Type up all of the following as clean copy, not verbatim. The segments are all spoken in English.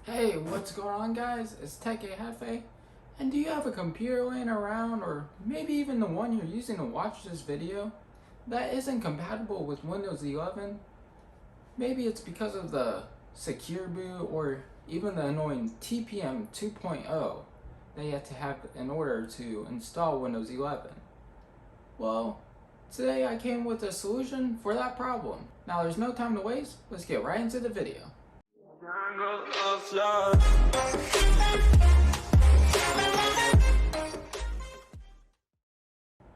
Hey, what's going on, guys? It's Tech Hefe. And do you have a computer laying around, or maybe even the one you're using to watch this video, that isn't compatible with Windows 11? Maybe it's because of the secure boot or even the annoying TPM 2.0 that you have to have in order to install Windows 11. Well, today I came with a solution for that problem. Now there's no time to waste, let's get right into the video.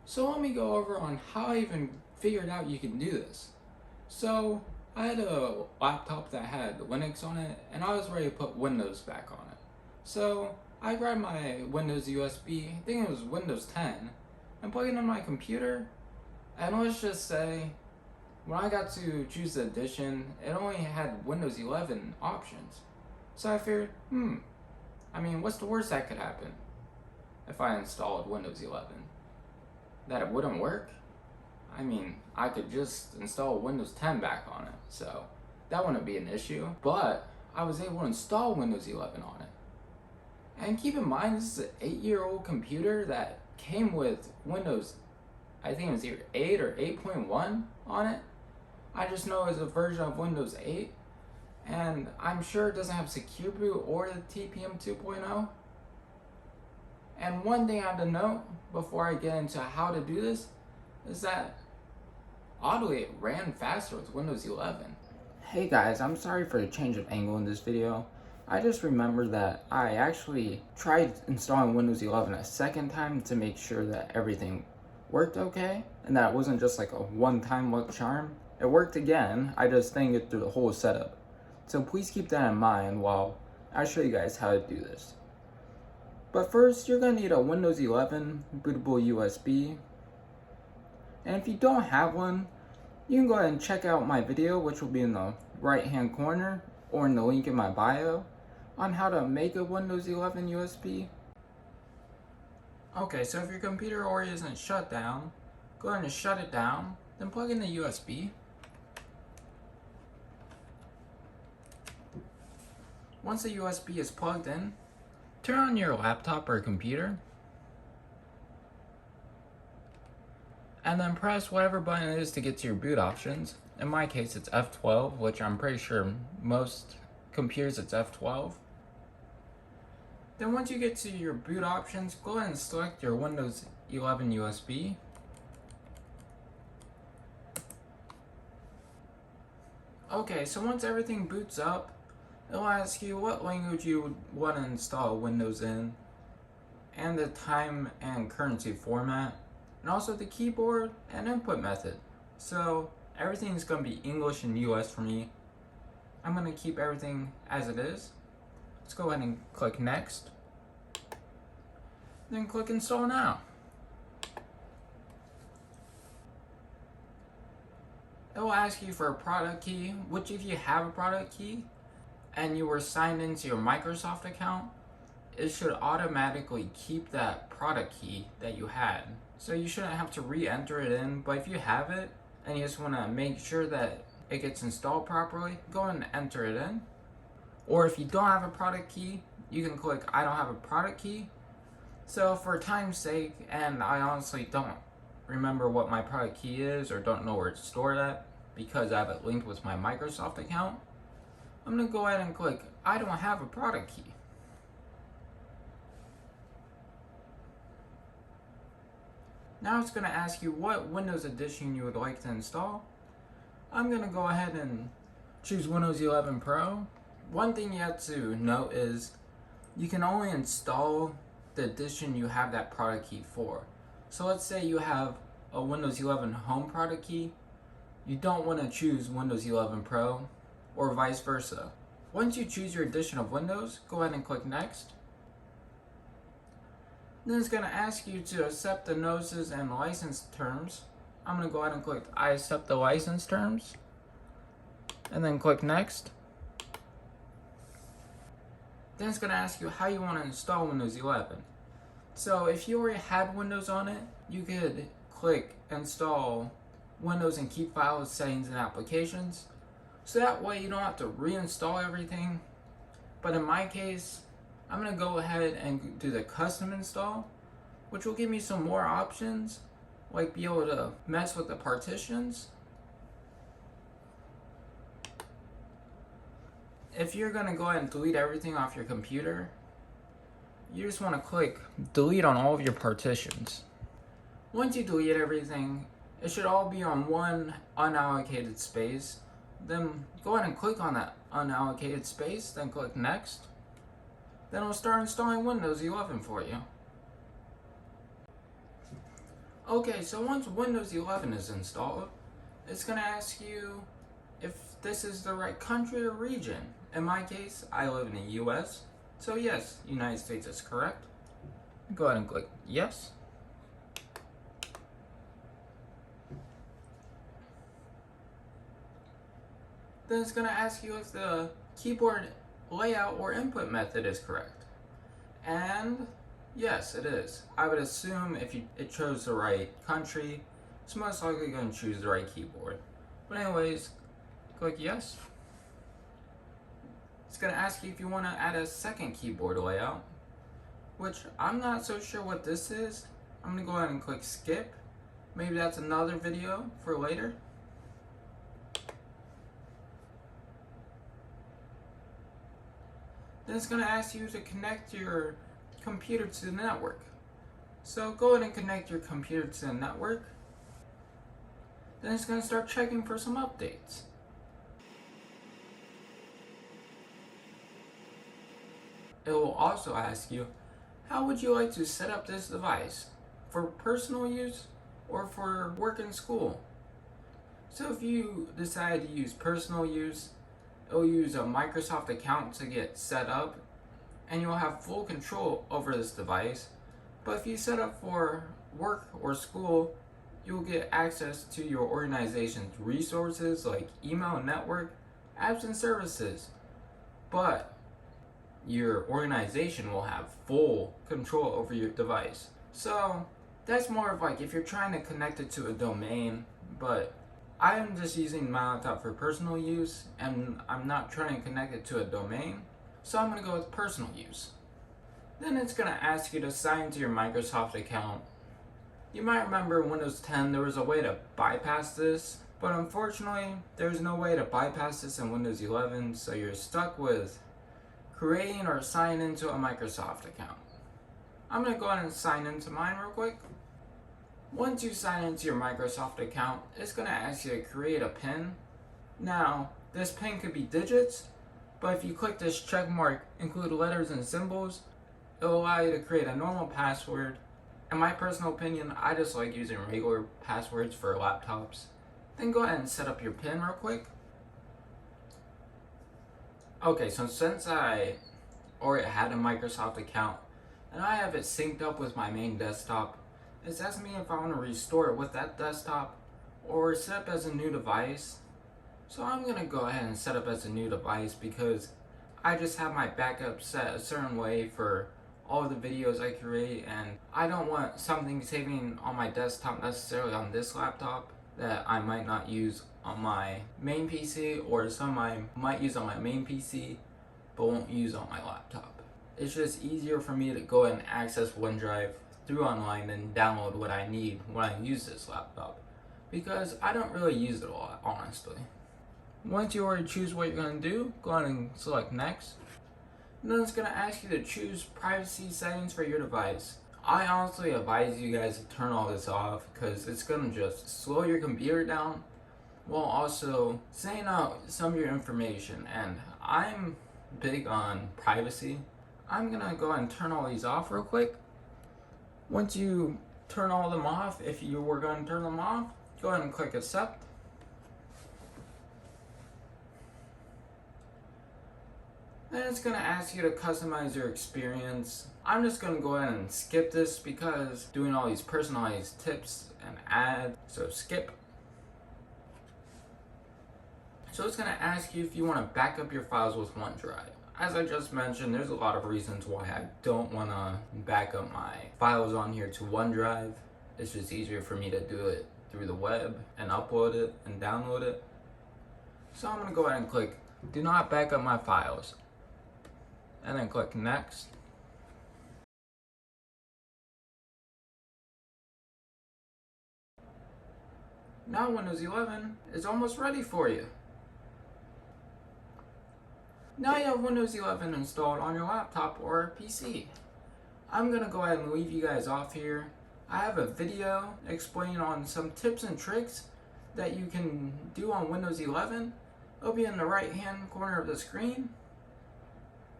So let me go over on how I even figured out you can do this. So I had a laptop that had Linux on it, and I was ready to put Windows back on it. So I grabbed my Windows USB, I think it was Windows 10, and plugged it in my computer. And let's just say, when I got to choose the edition, it only had Windows 11 options. So I figured, what's the worst that could happen if I installed Windows 11? That it wouldn't work? I could just install Windows 10 back on it, so that wouldn't be an issue. But I was able to install Windows 11 on it. And keep in mind, this is an 8-year-old computer that came with Windows, I think it was either 8 or 8.1 on it. I just know it's a version of Windows 8, and I'm sure it doesn't have secure boot or the TPM 2.0. And one thing I have to note before I get into how to do this is that oddly it ran faster with Windows 11. Hey guys, I'm sorry for the change of angle in this video. I just remembered that I actually tried installing Windows 11 a second time to make sure that everything worked okay and that it wasn't just like a one-time luck charm. It worked again, I just didn't get through the whole setup. So please keep that in mind while I show you guys how to do this. But first, you're going to need a Windows 11 bootable USB. And if you don't have one, you can go ahead and check out my video, which will be in the right hand corner or in the link in my bio, on how to make a Windows 11 USB. Okay, so if your computer already isn't shut down, go ahead and shut it down, then plug in the USB. Once the USB is plugged in, turn on your laptop or computer, and then press whatever button it is to get to your boot options. In my case, it's F12, which I'm pretty sure most computers it's F12. Then once you get to your boot options, go ahead and select your Windows 11 USB. Okay, so once everything boots up, it'll ask you what language you would want to install Windows in, and the time and currency format, and also the keyboard and input method. So everything's going to be English and US for me. I'm going to keep everything as it is. Let's go ahead and click Next. Then click Install Now. It will ask you for a product key, which if you have a product key, and you were signed into your Microsoft account, it should automatically keep that product key that you had. So you shouldn't have to re-enter it in, but if you have it and you just want to make sure that it gets installed properly, go ahead and enter it in. Or if you don't have a product key, you can click I don't have a product key. So for time's sake, and I honestly don't remember what my product key is or don't know where it's stored at because I have it linked with my Microsoft account, I'm going to go ahead and click I don't have a product key. Now it's going to ask you what Windows edition you would like to install. I'm going to go ahead and choose Windows 11 Pro. One thing you have to note is you can only install the edition you have that product key for. So let's say you have a Windows 11 Home product key. You don't want to choose Windows 11 Pro, or vice versa. Once you choose your edition of Windows, go ahead and click Next. Then it's going to ask you to accept the notices and license terms. I'm going to go ahead and click I accept the license terms, and then click Next. Then it's going to ask you how you want to install Windows 11. So if you already had Windows on it, you could click Install Windows and keep files, settings, and applications. So that way you don't have to reinstall everything. But in my case, I'm going to go ahead and do the custom install, which will give me some more options, like be able to mess with the partitions. If you're going to go ahead and delete everything off your computer, you just want to click delete on all of your partitions. Once you delete everything, it should all be on one unallocated space. Then go ahead and click on that unallocated space, then click next. Then it'll start installing Windows 11 for you. Okay, so once Windows 11 is installed, it's going to ask you if this is the right country or region. In my case, I live in the US, so yes, United States is correct. Go ahead and click yes. Then it's going to ask you if the keyboard layout or input method is correct. And yes, it is. I would assume if it chose the right country, it's most likely going to choose the right keyboard. But anyways, click yes. It's going to ask you if you want to add a second keyboard layout, which I'm not so sure what this is. I'm going to go ahead and click skip. Maybe that's another video for later. Then it's going to ask you to connect your computer to the network. So go ahead and connect your computer to the network. Then it's going to start checking for some updates. It will also ask you, how would you like to set up this device? For personal use or for work and school? So if you decide to use personal use, it'll use a Microsoft account to get set up, and you'll have full control over this device. But if you set up for work or school, you'll get access to your organization's resources like email, network, apps, and services. But your organization will have full control over your device. So that's more of like if you're trying to connect it to a domain, but I'm just using my laptop for personal use and I'm not trying to connect it to a domain, so I'm going to go with personal use. Then it's going to ask you to sign into your Microsoft account. You might remember in Windows 10 there was a way to bypass this, but unfortunately there's no way to bypass this in Windows 11, so you're stuck with creating or signing into a Microsoft account. I'm going to go ahead and sign into mine real quick. Once you sign into your Microsoft account, it's going to ask you to create a PIN. Now, this PIN could be digits, but if you click this check mark, include letters and symbols, it will allow you to create a normal password. In my personal opinion, I just like using regular passwords for laptops. Then go ahead and set up your PIN real quick. Okay, so since I already had a Microsoft account and I have it synced up with my main desktop, it's asking me if I want to restore it with that desktop or set up as a new device. So I'm going to go ahead and set up as a new device because I just have my backup set a certain way for all of the videos I create, and I don't want something saving on my desktop necessarily on this laptop that I might not use on my main PC, or some I might use on my main PC but won't use on my laptop. It's just easier for me to go ahead and access OneDrive through online and download what I need when I use this laptop, because I don't really use it a lot, honestly. Once you already choose what you're going to do, go ahead and select next. And then it's going to ask you to choose privacy settings for your device. I honestly advise you guys to turn all this off because it's going to just slow your computer down while also saying out some of your information, and I'm big on privacy. I'm going to go ahead and turn all these off real quick. Once you turn all of them off, if you were going to turn them off, go ahead and click accept. Then it's going to ask you to customize your experience. I'm just going to go ahead and skip this because doing all these personalized tips and ads, so skip. So it's going to ask you if you want to back up your files with OneDrive. As I just mentioned, there's a lot of reasons why I don't want to back up my files on here to OneDrive. It's just easier for me to do it through the web and upload it and download it. So I'm going to go ahead and click do not back up my files. and then click next. Now Windows 11 is almost ready for you. Now you have Windows 11 installed on your laptop or PC. I'm going to go ahead and leave you guys off here. I have a video explaining on some tips and tricks that you can do on Windows 11. It'll be in the right hand corner of the screen.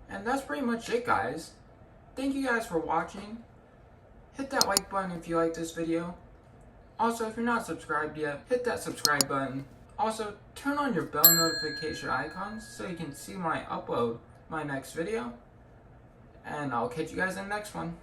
And that's pretty much it, guys. Thank you guys for watching. Hit that like button if you like this video. Also, if you're not subscribed yet, hit that subscribe button. Also, turn on your bell notification icons so you can see when I upload my next video. And I'll catch you guys in the next one.